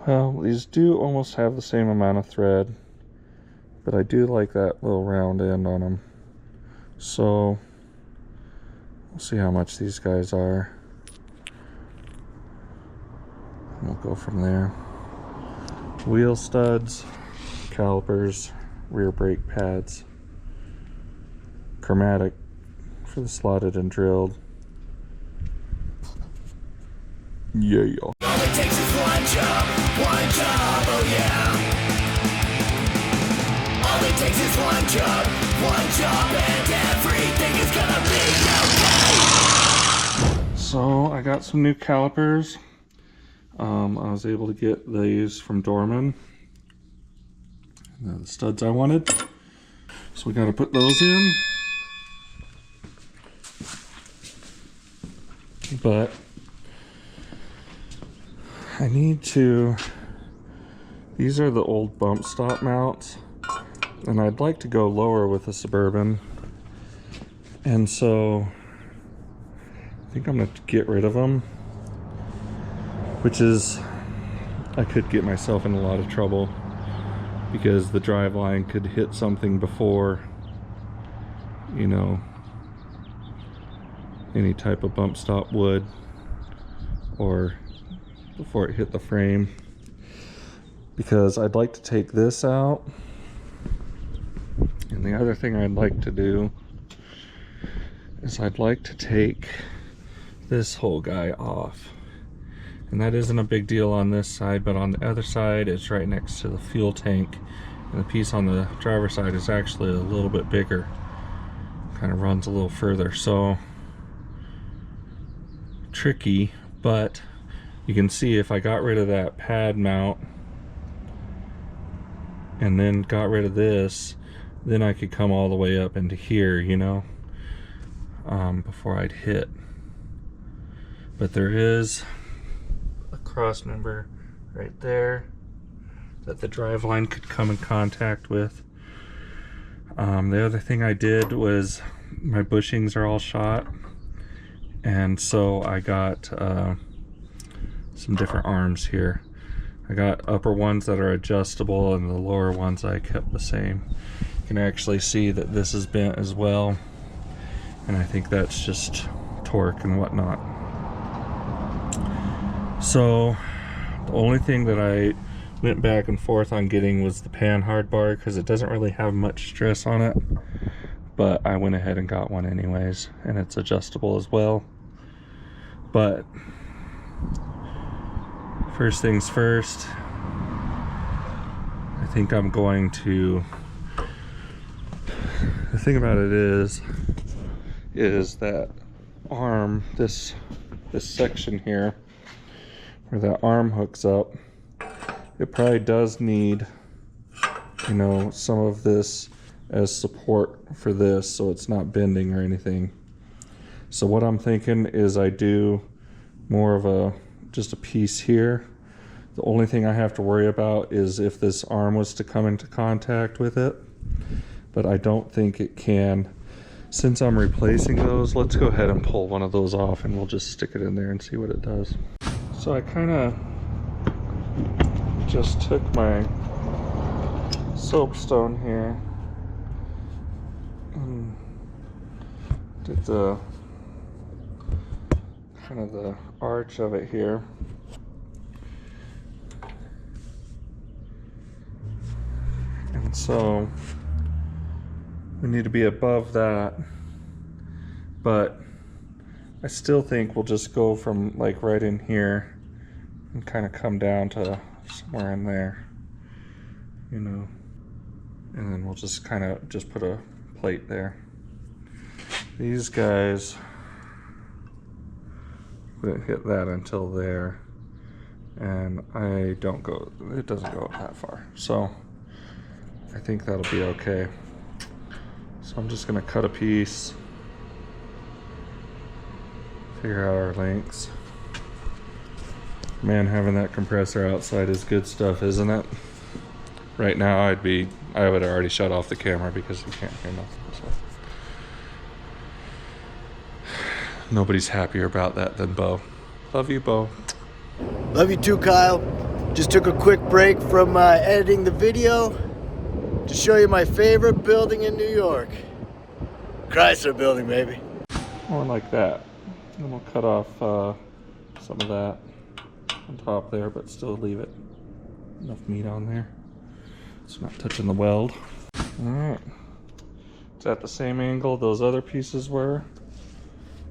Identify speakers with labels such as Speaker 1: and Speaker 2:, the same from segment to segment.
Speaker 1: Well, these do almost have the same amount of thread, but I do like that little round end on them. So we'll see how much these guys are. We'll go from there. Wheel studs, calipers, rear brake pads, chromatic for the slotted and drilled. Yeah.
Speaker 2: All it takes is one job, oh yeah. All it takes is one job, and everything is gonna be okay.
Speaker 1: So I got some new calipers. I was able to get these from Dorman. The studs I wanted. So we got to put those in. But I need to, these are the old bump stop mounts, and I'd like to go lower with the Suburban. And so I think I'm going to get rid of them, which is, I could get myself in a lot of trouble because the drive line could hit something before, you know, any type of bump stop would, or before it hit the frame. Because I'd like to take this out, and the other thing I'd like to do is I'd like to take this whole guy off. And that isn't a big deal on this side, but on the other side it's right next to the fuel tank, and the piece on the driver's side is actually a little bit bigger, kind of runs a little further. So tricky, but you can see if I got rid of that pad mount and then got rid of this, then I could come all the way up into here, you know, before I'd hit. But there is a cross member right there that the drive line could come in contact with. The other thing I did was my bushings are all shot, and so I got some different arms here. I got upper ones that are adjustable, and the lower ones I kept the same. You can actually see that this is bent as well, and I think that's just torque and whatnot. So the only thing that I went back and forth on getting was the pan hard bar, because it doesn't really have much stress on it, but I went ahead and got one anyways, and it's adjustable as well. But first things first, I think I'm going to, the thing about it is that arm, this section here where that arm hooks up, it probably does need, you know, some of this as support for this, so it's not bending or anything. So what I'm thinking is I do more of just a piece here. The only thing I have to worry about is if this arm was to come into contact with it, but I don't think it can. Since I'm replacing those, let's go ahead and pull one of those off, and we'll just stick it in there and see what it does. So I kind of just took my soapstone here and did the kind of the arch of it here. And so we need to be above that, but I still think we'll just go from like right in here and kind of come down to somewhere in there, you know, and then we'll just kind of just put a plate there. These guys wouldn't hit that until there, and it doesn't go that far, so I think that'll be okay. So I'm just gonna cut a piece, figure out our lengths. Man, having that compressor outside is good stuff, isn't it? Right now I would have already shut off the camera because you can't hear nothing. So. Nobody's happier about that than Bo. Love you, Bo.
Speaker 3: Love you too, Kyle. Just took a quick break from editing the video to show you my favorite building in New York. Chrysler Building, baby.
Speaker 1: More like that. And we'll cut off some of that on top there, but still leave it enough meat on there. It's not touching the weld. Alright. It's at the same angle those other pieces were.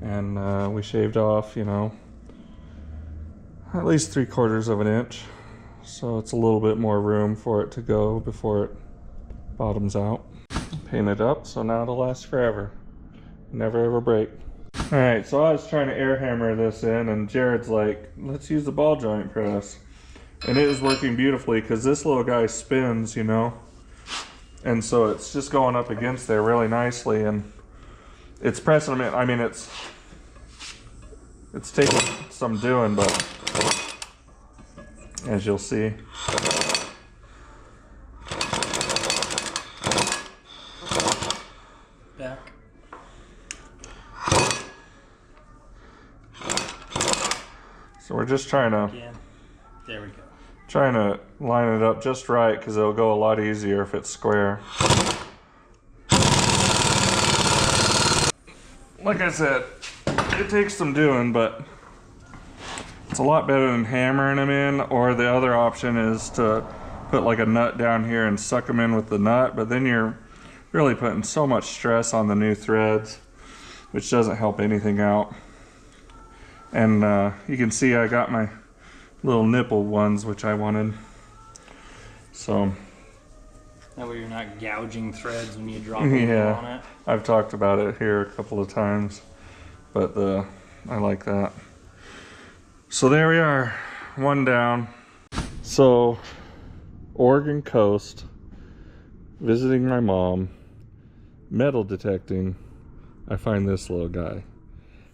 Speaker 1: And we shaved off, you know, at least 3/4 of an inch. So it's a little bit more room for it to go before it bottoms out. Paint it up so now it'll last forever. Never ever break. Alright, so I was trying to air hammer this in and Jared's like, let's use the ball joint press. And it is working beautifully because this little guy spins, you know. And so it's just going up against there really nicely and it's pressing them in. I mean, it's taking some doing, but as you'll see.
Speaker 4: Back.
Speaker 1: So we're just trying to
Speaker 4: Again. There we go.
Speaker 1: trying to line it up just right because it'll go a lot easier if it's square. Like I said, it takes some doing, but it's a lot better than hammering them in, or the other option is to put like a nut down here and suck them in with the nut, but then you're really putting so much stress on the new threads, which doesn't help anything out. And you can see I got my little nipple ones, which I wanted. So
Speaker 4: That way you're not gouging threads when you drop them
Speaker 1: yeah,
Speaker 4: on it.
Speaker 1: I've talked about it here a couple of times, but I like that. So there we are, one down. So Oregon coast, visiting my mom, metal detecting, I find this little guy.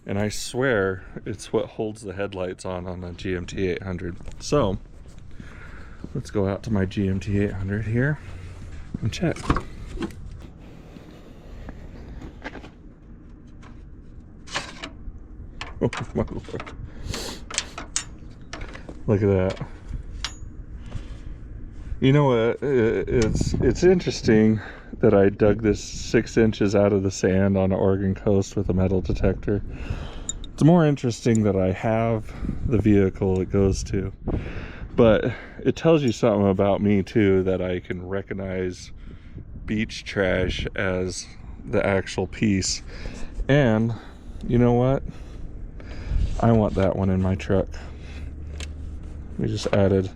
Speaker 1: And I swear it's what holds the headlights on a GMT 800. So let's go out to my GMT 800 here and check. Oh my Lord. Look at that. You know what? It's interesting that I dug this 6 inches out of the sand on an Oregon coast with a metal detector. It's more interesting that I have the vehicle it goes to. But it tells you something about me too, that I can recognize beach trash as the actual piece. And you know what? I want that one in my truck. We just added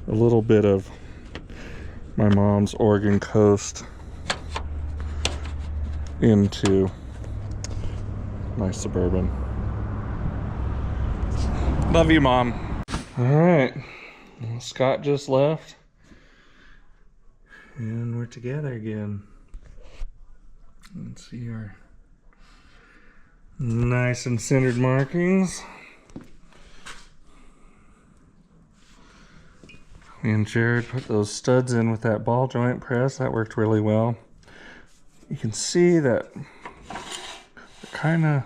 Speaker 1: a little bit of my mom's Oregon coast into my Suburban. Love you, Mom. All right, well, Scott just left and we're together again. Let's see our nice and centered markings. Me and Jared put those studs in with that ball joint press. That worked really well. You can see that they're kind of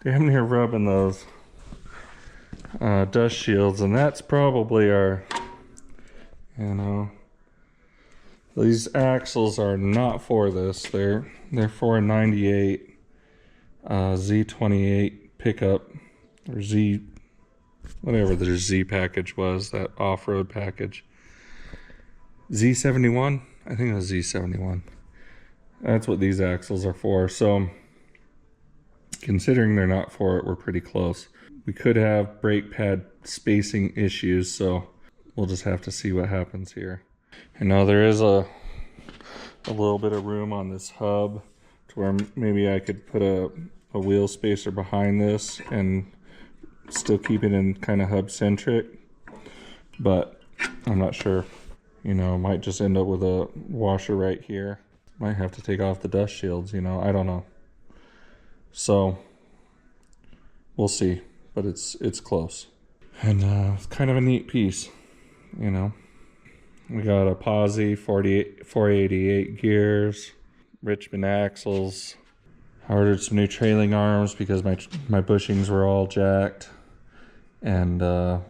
Speaker 1: damn near rubbing those dust shields, and that's probably our, you know, these axles are not for this. They're for a 98 Z28 pickup, or Z, whatever their Z package was, that off-road package. Z71? I think it was Z71. That's what these axles are for. So considering they're not for it, we're pretty close. We could have brake pad spacing issues, so we'll just have to see what happens here. I know there is a little bit of room on this hub to where maybe I could put a wheel spacer behind this and still keep it in kind of hub centric, but I'm not sure. You know, might just end up with a washer right here. Might have to take off the dust shields, you know, I don't know. So we'll see, but it's close. And it's kind of a neat piece, you know. We got a Posi 488 gears, Richmond axles. I ordered some new trailing arms because my bushings were all jacked. And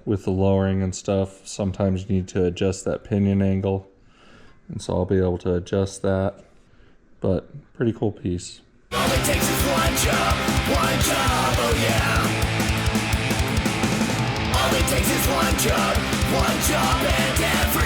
Speaker 1: with the lowering and stuff, sometimes you need to adjust that pinion angle. And so I'll be able to adjust that. But pretty cool piece.
Speaker 2: All it takes is one job, oh yeah. All it takes is one job, and